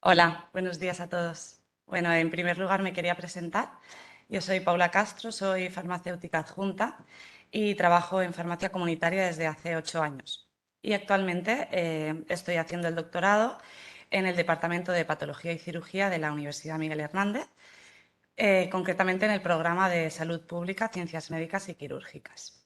Hola, buenos días a todos. Bueno, en primer lugar me quería presentar. Yo soy Paula Castro, soy farmacéutica adjunta y trabajo en farmacia comunitaria desde hace 8 años. Y actualmente estoy haciendo el doctorado en el Departamento de Patología y Cirugía de la Universidad Miguel Hernández, concretamente en el programa de Salud Pública, Ciencias Médicas y Quirúrgicas.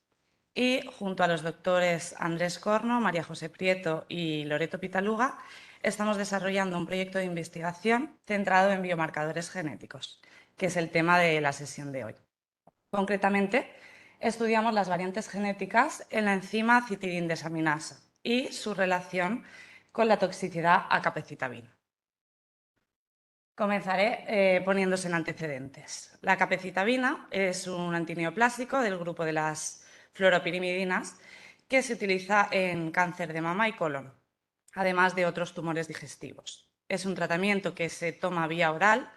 Y junto a los doctores Andrés Corno, María José Prieto y Loreto Pitaluga, estamos desarrollando un proyecto de investigación centrado en biomarcadores genéticos, que es el tema de la sesión de hoy. Concretamente, estudiamos las variantes genéticas en la enzima citidindesaminasa y su relación con la toxicidad a capecitabina. Comenzaré poniéndose en antecedentes. La capecitabina es un antineoplásico del grupo de las fluoropirimidinas que se utiliza en cáncer de mama y colon, además de otros tumores digestivos. Es un tratamiento que se toma vía oral,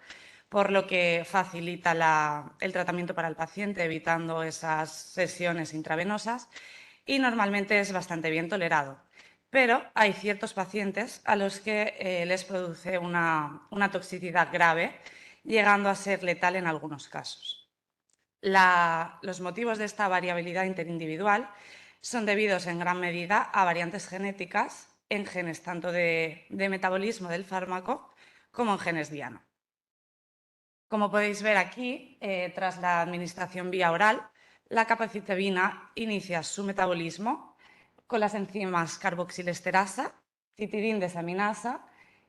por lo que facilita el tratamiento para el paciente, evitando esas sesiones intravenosas, y normalmente es bastante bien tolerado. Pero hay ciertos pacientes a los que les produce una toxicidad grave, llegando a ser letal en algunos casos. Los motivos de esta variabilidad interindividual son debidos en gran medida a variantes genéticas en genes tanto de metabolismo del fármaco como en genes diana. Como podéis ver aquí, tras la administración vía oral, la capecitabina inicia su metabolismo con las enzimas carboxilesterasa, citidindesaminasa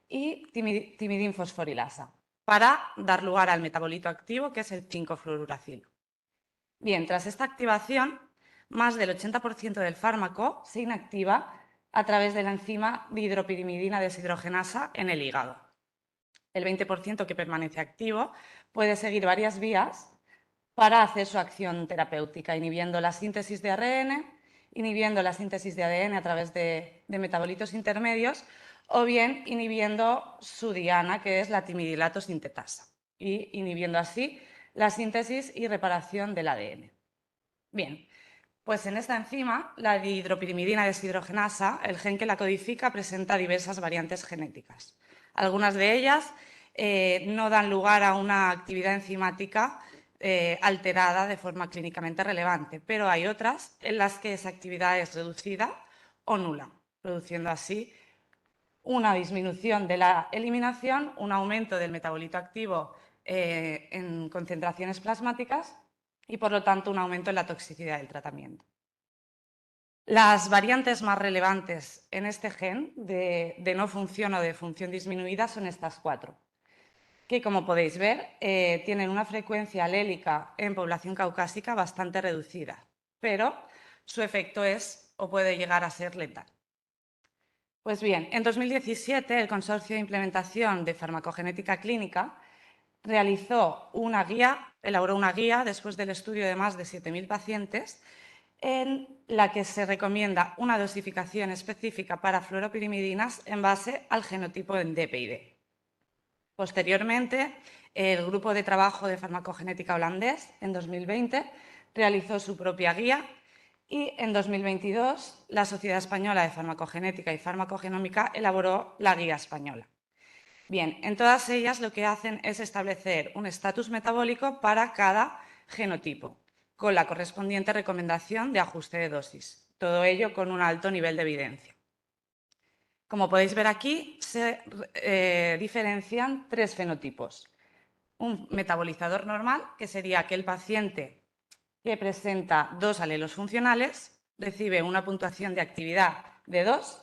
y timidinfosforilasa para dar lugar al metabolito activo, que es el 5-fluoruracilo. Bien, tras esta activación, más del 80% del fármaco se inactiva a través de la enzima dihidropirimidina deshidrogenasa en el hígado. El 20% que permanece activo puede seguir varias vías para hacer su acción terapéutica, inhibiendo la síntesis de ARN, inhibiendo la síntesis de ADN a través de metabolitos intermedios, o bien inhibiendo su diana, que es la timidilato sintetasa, y inhibiendo así la síntesis y reparación del ADN. Bien, pues en esta enzima, la dihidropirimidina deshidrogenasa, el gen que la codifica presenta diversas variantes genéticas. Algunas de ellas no dan lugar a una actividad enzimática alterada de forma clínicamente relevante, pero hay otras en las que esa actividad es reducida o nula, produciendo así una disminución de la eliminación, un aumento del metabolito activo en concentraciones plasmáticas y, por lo tanto, un aumento en la toxicidad del tratamiento. Las variantes más relevantes en este gen de no función o de función disminuida son estas 4, que, como podéis ver, tienen una frecuencia alélica en población caucásica bastante reducida, pero su efecto es o puede llegar a ser letal. Pues bien, en 2017 el Consorcio de Implementación de Farmacogenética Clínica elaboró una guía después del estudio de más de 7.000 pacientes en la que se recomienda una dosificación específica para fluoropirimidinas en base al genotipo en DPID. Posteriormente, el Grupo de Trabajo de Farmacogenética holandés, en 2020, realizó su propia guía y en 2022 la Sociedad Española de Farmacogenética y Farmacogenómica elaboró la guía española. Bien, en todas ellas lo que hacen es establecer un estatus metabólico para cada genotipo, con la correspondiente recomendación de ajuste de dosis. Todo ello con un alto nivel de evidencia. Como podéis ver aquí, se diferencian 3 fenotipos. Un metabolizador normal, que sería aquel paciente que presenta 2 alelos funcionales, recibe una puntuación de actividad de 2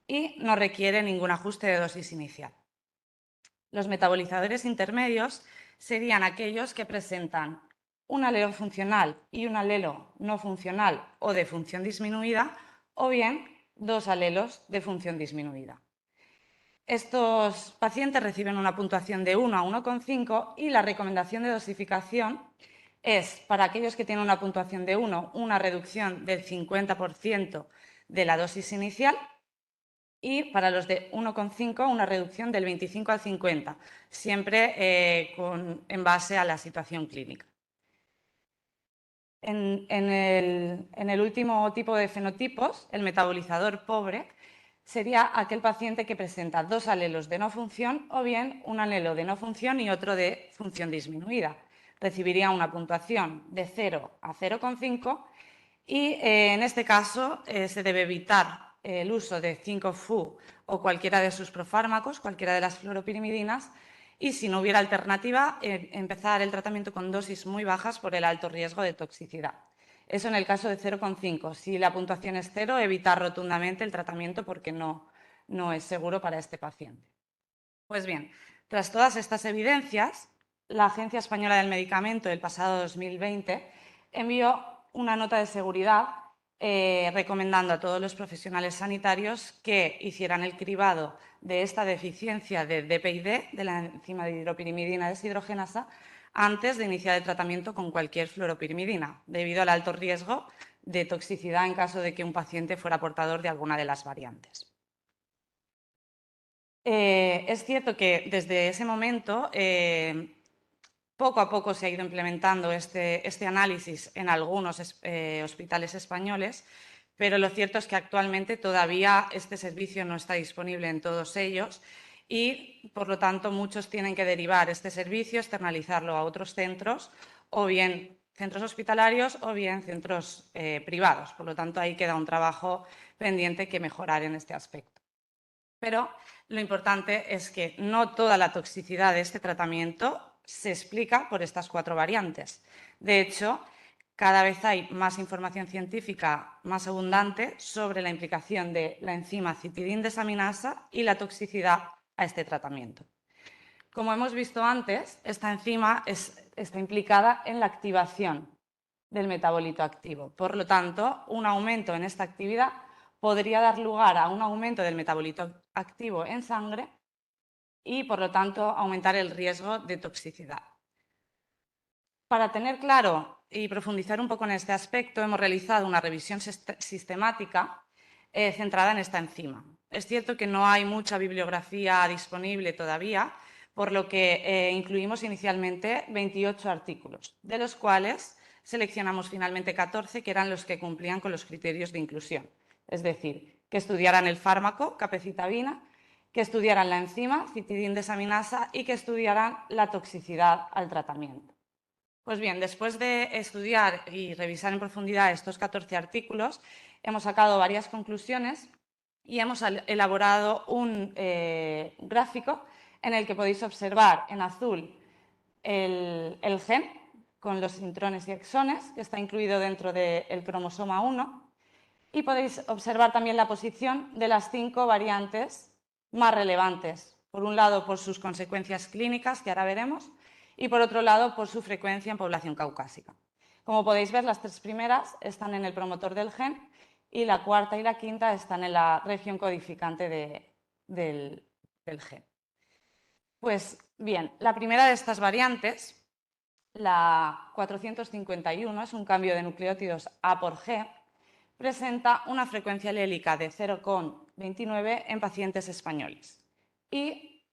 y no requiere ningún ajuste de dosis inicial. Los metabolizadores intermedios serían aquellos que presentan un alelo funcional y un alelo no funcional o de función disminuida, o bien 2 alelos de función disminuida. Estos pacientes reciben una puntuación de 1 a 1,5 y la recomendación de dosificación es, para aquellos que tienen una puntuación de 1, una reducción del 50% de la dosis inicial, y para los de 1,5 una reducción del 25 al 50, siempre en base a la situación clínica. En el último tipo de fenotipos, el metabolizador pobre, sería aquel paciente que presenta dos alelos de no función o bien un alelo de no función y otro de función disminuida. Recibiría una puntuación de 0 a 0,5 y en este caso se debe evitar el uso de 5-FU o cualquiera de sus profármacos, cualquiera de las fluoropirimidinas, y si no hubiera alternativa, empezar el tratamiento con dosis muy bajas por el alto riesgo de toxicidad. Eso en el caso de 0,5. Si la puntuación es 0, evitar rotundamente el tratamiento porque no es seguro para este paciente. Pues bien, tras todas estas evidencias, la Agencia Española del Medicamento el pasado 2020 envió una nota de seguridad recomendando a todos los profesionales sanitarios que hicieran el cribado de esta deficiencia de DPI-D, de la enzima de hidropirimidina deshidrogenasa, antes de iniciar el tratamiento con cualquier fluoropirimidina, debido al alto riesgo de toxicidad en caso de que un paciente fuera portador de alguna de las variantes. Es cierto que desde ese momento poco a poco se ha ido implementando este análisis en algunos hospitales españoles, pero lo cierto es que actualmente todavía este servicio no está disponible en todos ellos y, por lo tanto, muchos tienen que derivar este servicio, externalizarlo a otros centros, o bien centros hospitalarios o bien centros privados. Por lo tanto, ahí queda un trabajo pendiente que mejorar en este aspecto. Pero lo importante es que no toda la toxicidad de este tratamiento se explica por estas 4 variantes. De hecho, cada vez hay más información científica más abundante sobre la implicación de la enzima citidindesaminasa y la toxicidad a este tratamiento. Como hemos visto antes, esta enzima está implicada en la activación del metabolito activo. Por lo tanto, un aumento en esta actividad podría dar lugar a un aumento del metabolito activo en sangre y, por lo tanto, aumentar el riesgo de toxicidad. Para tener claro y profundizar un poco en este aspecto, hemos realizado una revisión sistemática centrada en esta enzima. Es cierto que no hay mucha bibliografía disponible todavía, por lo que incluimos inicialmente 28 artículos, de los cuales seleccionamos finalmente 14 que eran los que cumplían con los criterios de inclusión. Es decir, que estudiaran el fármaco, capecitabina, que estudiaran la enzima, citidindesaminasa, y que estudiaran la toxicidad al tratamiento. Pues bien, después de estudiar y revisar en profundidad estos 14 artículos, hemos sacado varias conclusiones y hemos elaborado un gráfico en el que podéis observar en azul el gen con los intrones y exones, que está incluido dentro del cromosoma 1, y podéis observar también la posición de las 5 variantes más relevantes. Por un lado, por sus consecuencias clínicas, que ahora veremos, y por otro lado, por su frecuencia en población caucásica. Como podéis ver, las 3 primeras están en el promotor del gen y la cuarta y la quinta están en la región codificante del gen. Pues bien, la primera de estas variantes, la 451, es un cambio de nucleótidos A por G, presenta una frecuencia alélica de 0,29 en pacientes españoles y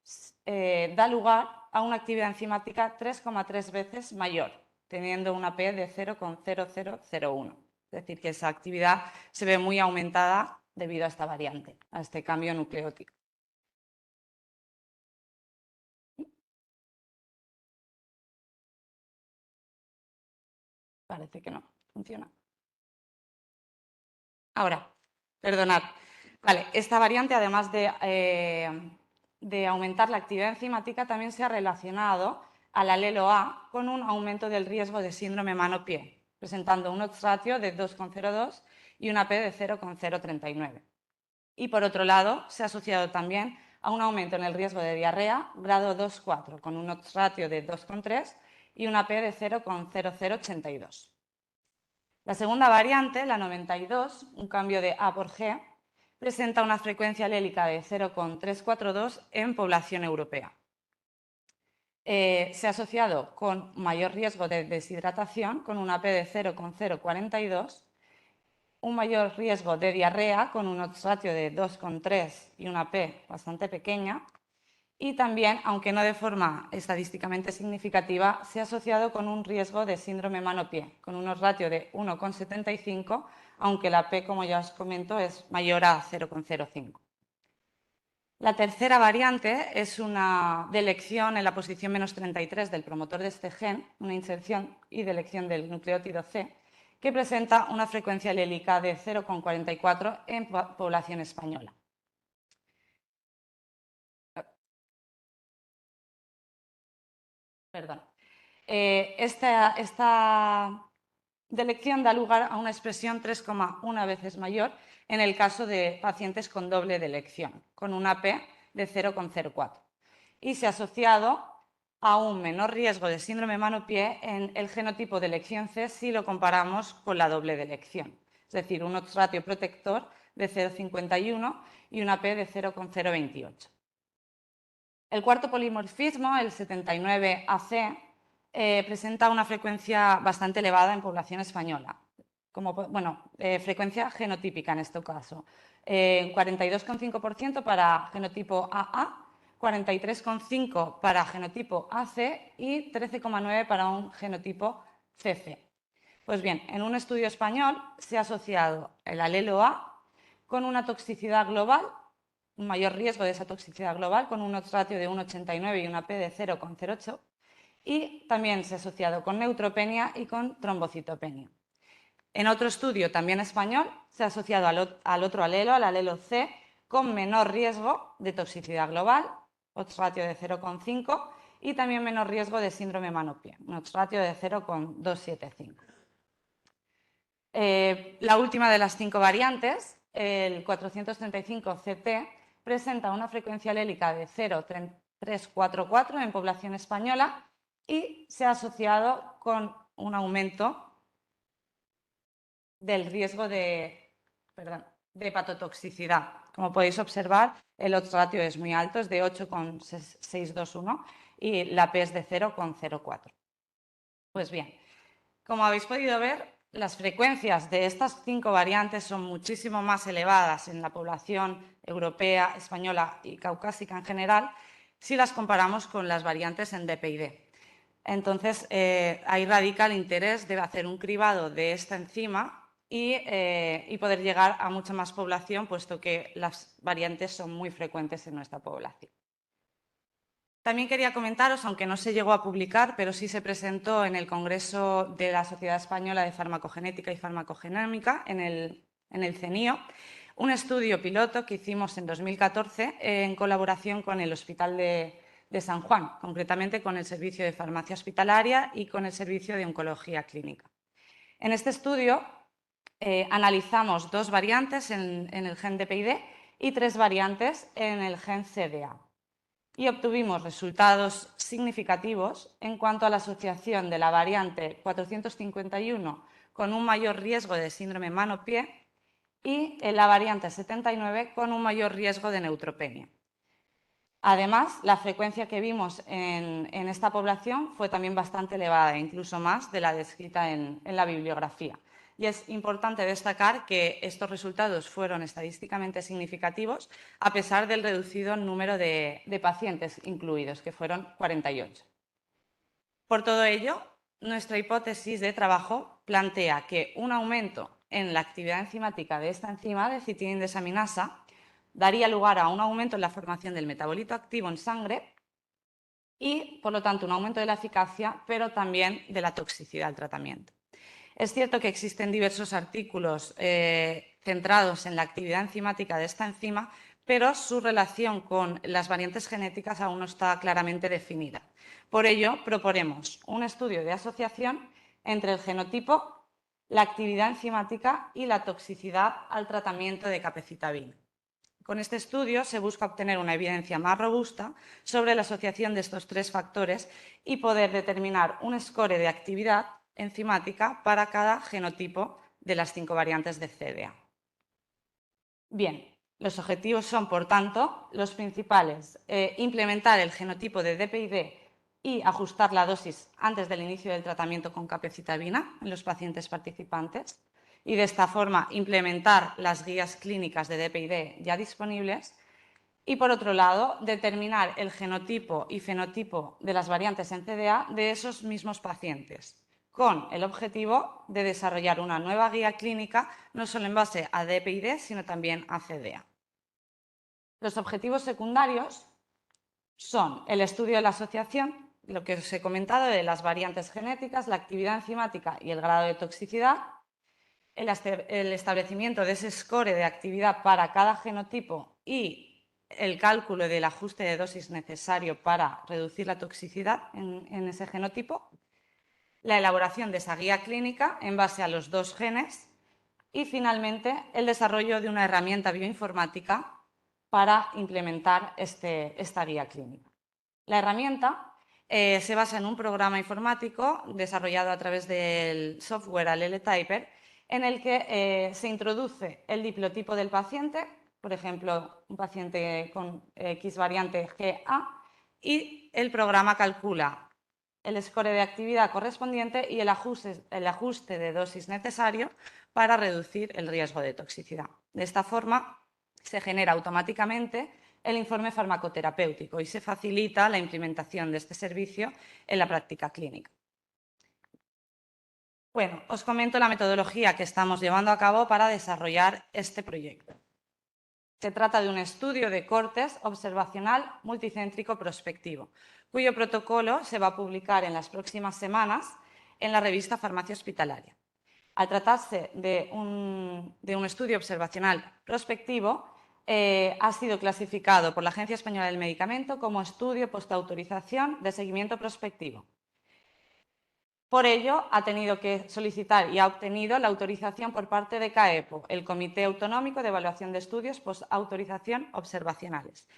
da lugar a una actividad enzimática 3,3 veces mayor, teniendo una P de 0,0001. Es decir, que esa actividad se ve muy aumentada debido a esta variante, a este cambio nucleótico. Parece que no funciona. Ahora, perdonad. Vale, esta variante, además de aumentar la actividad enzimática, también se ha relacionado al alelo A con un aumento del riesgo de síndrome mano-pie, presentando un odds ratio de 2,02 y una P de 0,039. Y por otro lado, se ha asociado también a un aumento en el riesgo de diarrea grado 2,4, con un odds ratio de 2,3 y una P de 0,0082. La segunda variante, la 92, un cambio de A por G, presenta una frecuencia alélica de 0,342 en población europea. Se ha asociado con mayor riesgo de deshidratación, con una P de 0,042, un mayor riesgo de diarrea, con un odds ratio de 2,3 y una P bastante pequeña, y también, aunque no de forma estadísticamente significativa, se ha asociado con un riesgo de síndrome mano-pie, con unos ratios de 1,75, aunque la P, como ya os comento, es mayor a 0,05. La tercera variante es una delección en la posición -33 del promotor de este gen, una inserción y delección del nucleótido C, que presenta una frecuencia alélica de 0,44 en población española. Perdón. Esta delección da lugar a una expresión 3,1 veces mayor en el caso de pacientes con doble delección, con una P de 0,04. Y se ha asociado a un menor riesgo de síndrome mano-pie en el genotipo de elección C si lo comparamos con la doble delección. Es decir, un odds ratio protector de 0,51 y una P de 0,028. El cuarto polimorfismo, el 79AC, presenta una frecuencia bastante elevada en población española, frecuencia genotípica en este caso, 42,5% para genotipo AA, 43,5% para genotipo AC y 13,9% para un genotipo CC. Pues bien, en un estudio español se ha asociado el alelo A con una toxicidad global, un mayor riesgo de esa toxicidad global, con un odds ratio de 1,89 y una P de 0,08, y también se ha asociado con neutropenia y con trombocitopenia. En otro estudio, también español, se ha asociado al otro alelo, al alelo C, con menor riesgo de toxicidad global, odds ratio de 0,5, y también menor riesgo de síndrome mano-pie, un odds ratio de 0,275. La última de las 5 variantes, el 435CT, presenta una frecuencia alélica de 0,344 en población española y se ha asociado con un aumento del riesgo de hepatotoxicidad. Como podéis observar, el odds ratio es muy alto, es de 8,621 y la P es de 0,04. Pues bien, como habéis podido ver, las frecuencias de estas 5 variantes son muchísimo más elevadas en la población europea, española y caucásica en general si las comparamos con las variantes en DPID. Entonces, ahí radica el interés de hacer un cribado de esta enzima y poder llegar a mucha más población, puesto que las variantes son muy frecuentes en nuestra población. También quería comentaros, aunque no se llegó a publicar, pero sí se presentó en el Congreso de la Sociedad Española de Farmacogenética y Farmacogenómica, en el CENIO, un estudio piloto que hicimos en 2014 en colaboración con el Hospital de San Juan, concretamente con el Servicio de Farmacia Hospitalaria y con el Servicio de Oncología Clínica. En este estudio analizamos 2 variantes en el gen DPID y 3 variantes en el gen CDA. Y obtuvimos resultados significativos en cuanto a la asociación de la variante 451 con un mayor riesgo de síndrome mano-pie y la variante 79 con un mayor riesgo de neutropenia. Además, la frecuencia que vimos en esta población fue también bastante elevada, incluso más de la descrita en la bibliografía. Y es importante destacar que estos resultados fueron estadísticamente significativos a pesar del reducido número de pacientes incluidos, que fueron 48. Por todo ello, nuestra hipótesis de trabajo plantea que un aumento en la actividad enzimática de esta enzima de citinindexaminasa daría lugar a un aumento en la formación del metabolito activo en sangre y, por lo tanto, un aumento de la eficacia, pero también de la toxicidad del tratamiento. Es cierto que existen diversos artículos centrados en la actividad enzimática de esta enzima, pero su relación con las variantes genéticas aún no está claramente definida. Por ello, proponemos un estudio de asociación entre el genotipo, la actividad enzimática y la toxicidad al tratamiento de capecitabina. Con este estudio se busca obtener una evidencia más robusta sobre la asociación de estos 3 factores y poder determinar un score de actividad enzimática para cada genotipo de las 5 variantes de CDA. Bien, los objetivos son, por tanto, los principales: implementar el genotipo de DPID y ajustar la dosis antes del inicio del tratamiento con capecitabina en los pacientes participantes, y de esta forma implementar las guías clínicas de DPID ya disponibles. Y, por otro lado, determinar el genotipo y fenotipo de las variantes en CDA de esos mismos pacientes, con el objetivo de desarrollar una nueva guía clínica, no solo en base a DPID, sino también a CDA. Los objetivos secundarios son el estudio de la asociación, lo que os he comentado de las variantes genéticas, la actividad enzimática y el grado de toxicidad, el establecimiento de ese score de actividad para cada genotipo y el cálculo del ajuste de dosis necesario para reducir la toxicidad en ese genotipo, la elaboración de esa guía clínica en base a los 2 genes y, finalmente, el desarrollo de una herramienta bioinformática para implementar esta guía clínica. La herramienta se basa en un programa informático desarrollado a través del software AlleleTyper, en el que se introduce el diplotipo del paciente, por ejemplo, un paciente con X variante GA, y el programa calcula el score de actividad correspondiente y el ajuste de dosis necesario para reducir el riesgo de toxicidad. De esta forma, se genera automáticamente el informe farmacoterapéutico y se facilita la implementación de este servicio en la práctica clínica. Bueno, os comento la metodología que estamos llevando a cabo para desarrollar este proyecto. Se trata de un estudio de cortes observacional multicéntrico prospectivo, cuyo protocolo se va a publicar en las próximas semanas en la revista Farmacia Hospitalaria. Al tratarse de un estudio observacional prospectivo, ha sido clasificado por la Agencia Española del Medicamento como estudio postautorización de seguimiento prospectivo. Por ello, ha tenido que solicitar y ha obtenido la autorización por parte de CAEPO, el Comité Autonómico de Evaluación de Estudios Postautorización Observacionales.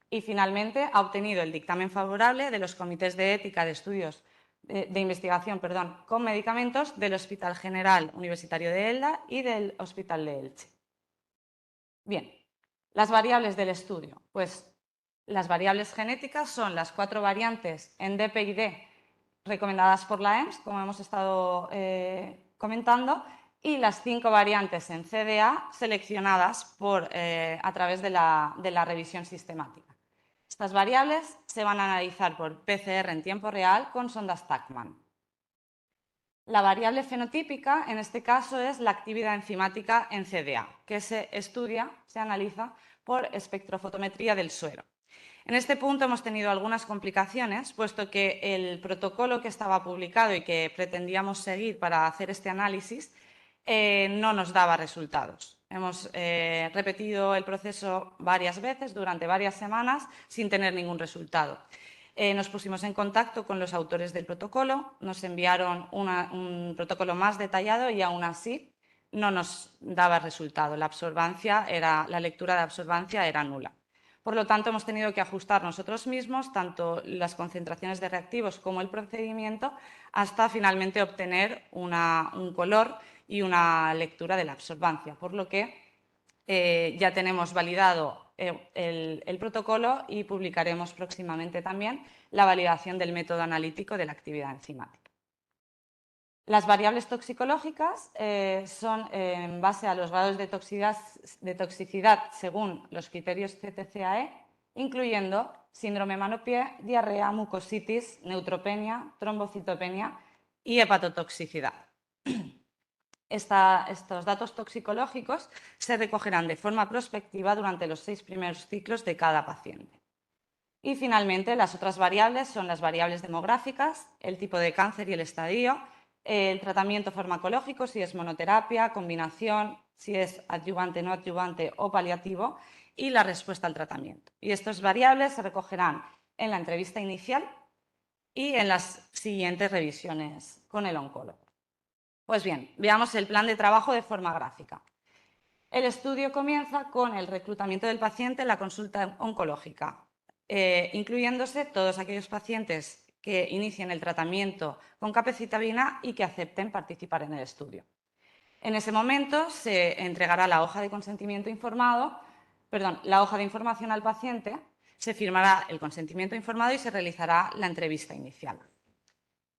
Y, finalmente, ha obtenido el dictamen favorable de los comités de ética de estudios de investigación con medicamentos del Hospital General Universitario de Elda y del Hospital de Elche. Bien, las variables del estudio. Pues las variables genéticas son las 4 variantes en DPID recomendadas por la EMS, como hemos estado comentando, y las 5 variantes en CDA seleccionadas a través de la revisión sistemática. Estas variables se van a analizar por PCR en tiempo real con sondas Tachman. La variable fenotípica, en este caso, es la actividad enzimática en CDA, que se estudia, se analiza por espectrofotometría del suero. En este punto hemos tenido algunas complicaciones, puesto que el protocolo que estaba publicado y que pretendíamos seguir para hacer este análisis no nos daba resultados. Hemos repetido el proceso varias veces durante varias semanas sin tener ningún resultado. Nos pusimos en contacto con los autores del protocolo, nos enviaron un protocolo más detallado y aún así no nos daba resultado. La lectura de absorbancia era nula. Por lo tanto, hemos tenido que ajustar nosotros mismos tanto las concentraciones de reactivos como el procedimiento hasta finalmente obtener un color y una lectura de la absorbancia, por lo que ya tenemos validado el protocolo y publicaremos próximamente también la validación del método analítico de la actividad enzimática. Las variables toxicológicas son en base a los grados de toxicidad según los criterios CTCAE, incluyendo síndrome mano-pie, diarrea, mucositis, neutropenia, trombocitopenia y hepatotoxicidad. Estos datos toxicológicos se recogerán de forma prospectiva durante los 6 primeros ciclos de cada paciente. Y, finalmente, las otras variables son las variables demográficas, el tipo de cáncer y el estadio, el tratamiento farmacológico, si es monoterapia, combinación, si es adyuvante, no adyuvante o paliativo, y la respuesta al tratamiento. Y estas variables se recogerán en la entrevista inicial y en las siguientes revisiones con el oncólogo. Pues bien, veamos el plan de trabajo de forma gráfica. El estudio comienza con el reclutamiento del paciente en la consulta oncológica, incluyéndose todos aquellos pacientes que inicien el tratamiento con capecitabina y que acepten participar en el estudio. En ese momento se entregará la hoja de consentimiento informado, la hoja de información al paciente, se firmará el consentimiento informado y se realizará la entrevista inicial.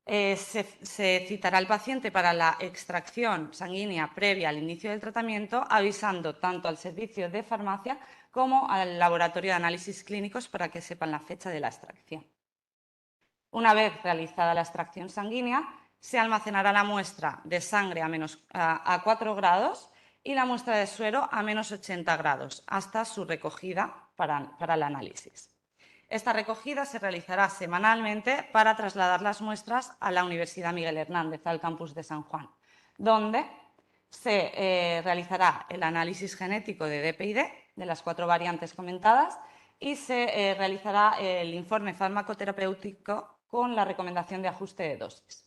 Se citará al paciente para la extracción sanguínea previa al inicio del tratamiento, avisando tanto al servicio de farmacia como al laboratorio de análisis clínicos para que sepan la fecha de la extracción. Una vez realizada la extracción sanguínea, se almacenará la muestra de sangre a 4 grados y la muestra de suero a -80 grados hasta su recogida para el análisis. Esta recogida se realizará semanalmente para trasladar las muestras a la Universidad Miguel Hernández, al campus de San Juan, donde se realizará el análisis genético de DPI-D, de las 4 variantes comentadas, y se realizará el informe farmacoterapéutico con la recomendación de ajuste de dosis.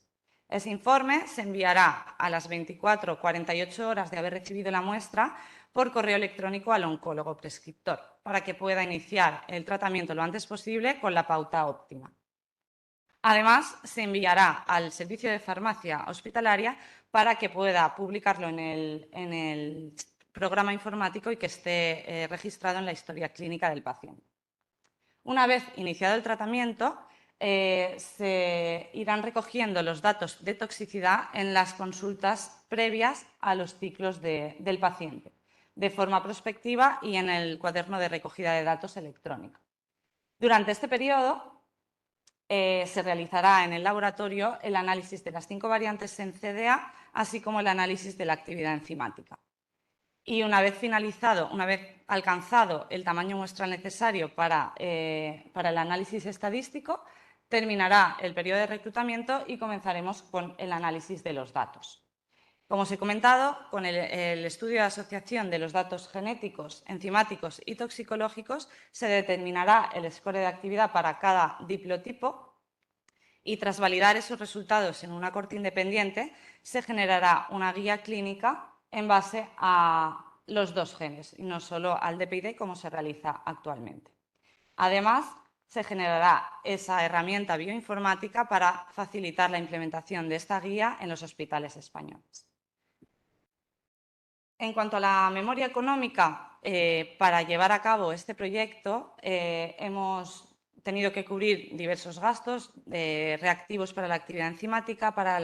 Ese informe se enviará a las 24 o 48 horas de haber recibido la muestra por correo electrónico al oncólogo prescriptor, para que pueda iniciar el tratamiento lo antes posible con la pauta óptima. Además, se enviará al servicio de farmacia hospitalaria para que pueda publicarlo en el programa informático y que esté registrado en la historia clínica del paciente. Una vez iniciado el tratamiento, se irán recogiendo los datos de toxicidad en las consultas previas a los ciclos del paciente, de forma prospectiva y en el cuaderno de recogida de datos electrónico. Durante este periodo se realizará en el laboratorio el análisis de las 5 variantes en CDA, así como el análisis de la actividad enzimática. Y una vez finalizado, una vez alcanzado el tamaño muestral necesario para el análisis estadístico, terminará el periodo de reclutamiento y comenzaremos con el análisis de los datos. Como os he comentado, con el estudio de asociación de los datos genéticos, enzimáticos y toxicológicos se determinará el score de actividad para cada diplotipo y tras validar esos resultados en una corte independiente se generará una guía clínica en base a los 2 genes y no solo al DPI-D como se realiza actualmente. Además, se generará esa herramienta bioinformática para facilitar la implementación de esta guía en los hospitales españoles. En cuanto a la memoria económica, para llevar a cabo este proyecto hemos tenido que cubrir diversos gastos reactivos para la actividad enzimática, para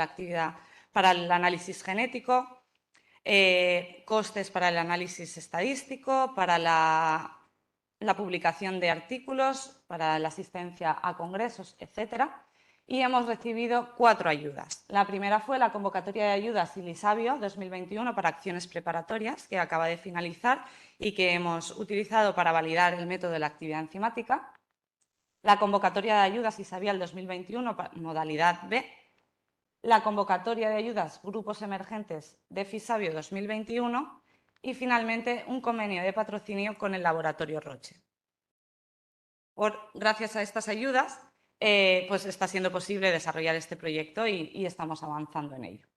el análisis genético, costes para el análisis estadístico, para la publicación de artículos, para la asistencia a congresos, etcétera. Y hemos recibido 4 ayudas. La primera fue la convocatoria de ayudas Ilisabio 2021 para acciones preparatorias, que acaba de finalizar y que hemos utilizado para validar el método de la actividad enzimática. La convocatoria de ayudas Isabial 2021, modalidad B. La convocatoria de ayudas Grupos Emergentes de Fisabio 2021 y finalmente un convenio de patrocinio con el Laboratorio Roche. Gracias a estas ayudas, pues está siendo posible desarrollar este proyecto y estamos avanzando en ello.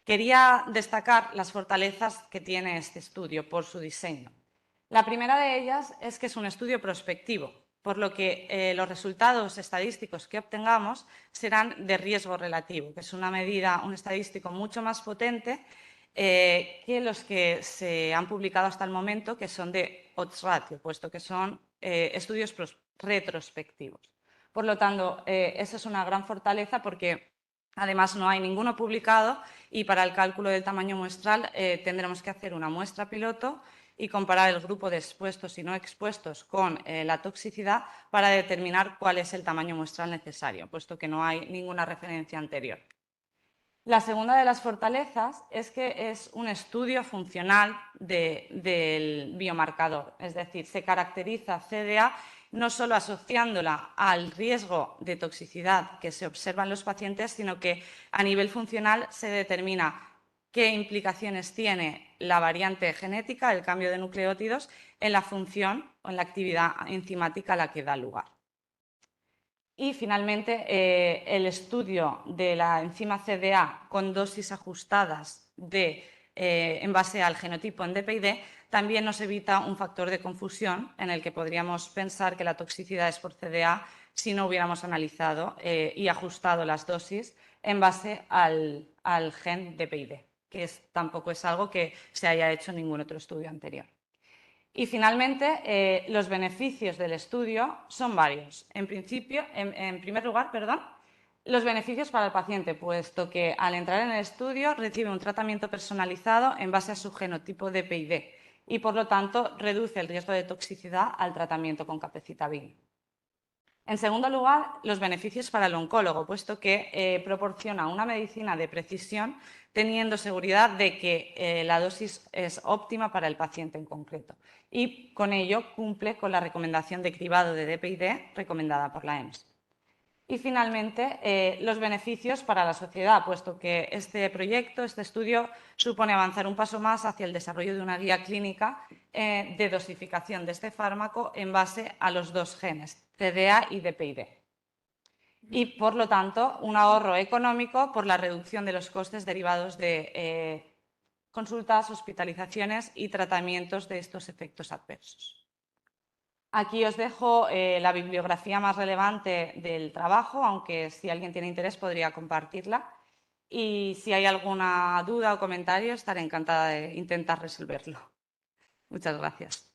Quería destacar las fortalezas que tiene este estudio por su diseño. La primera de ellas es que es un estudio prospectivo, por lo que los resultados estadísticos que obtengamos serán de riesgo relativo, que es una medida, un estadístico mucho más potente que los que se han publicado hasta el momento, que son de odds ratio, puesto que son estudios retrospectivos. Por lo tanto, esa es una gran fortaleza porque además no hay ninguno publicado y para el cálculo del tamaño muestral tendremos que hacer una muestra piloto y comparar el grupo de expuestos y no expuestos con la toxicidad para determinar cuál es el tamaño muestral necesario, puesto que no hay ninguna referencia anterior. La segunda de las fortalezas es que es un estudio funcional del biomarcador, es decir, se caracteriza CDA no solo asociándola al riesgo de toxicidad que se observa en los pacientes, sino que a nivel funcional se determina qué implicaciones tiene la variante genética, el cambio de nucleótidos, en la función o en la actividad enzimática a la que da lugar. Y finalmente, el estudio de la enzima CDA con dosis ajustadas en base al genotipo en DPI-D también nos evita un factor de confusión en el que podríamos pensar que la toxicidad es por CDA si no hubiéramos analizado y ajustado las dosis en base al gen DPI-D, que tampoco es algo que se haya hecho en ningún otro estudio anterior. Y finalmente, los beneficios del estudio son varios. En primer lugar, los beneficios para el paciente, puesto que al entrar en el estudio recibe un tratamiento personalizado en base a su genotipo DPI-D y, por lo tanto, reduce el riesgo de toxicidad al tratamiento con capecitabina. En segundo lugar, los beneficios para el oncólogo, puesto que proporciona una medicina de precisión teniendo seguridad de que la dosis es óptima para el paciente en concreto y con ello cumple con la recomendación de cribado de DPI-D recomendada por la EMS. Y finalmente, los beneficios para la sociedad, puesto que este proyecto, este estudio, supone avanzar un paso más hacia el desarrollo de una guía clínica de dosificación de este fármaco en base a los dos genes, CDA y DPI-D. Y, por lo tanto, un ahorro económico por la reducción de los costes derivados de consultas, hospitalizaciones y tratamientos de estos efectos adversos. Aquí os dejo la bibliografía más relevante del trabajo, aunque si alguien tiene interés podría compartirla. Y si hay alguna duda o comentario, estaré encantada de intentar resolverlo. Muchas gracias.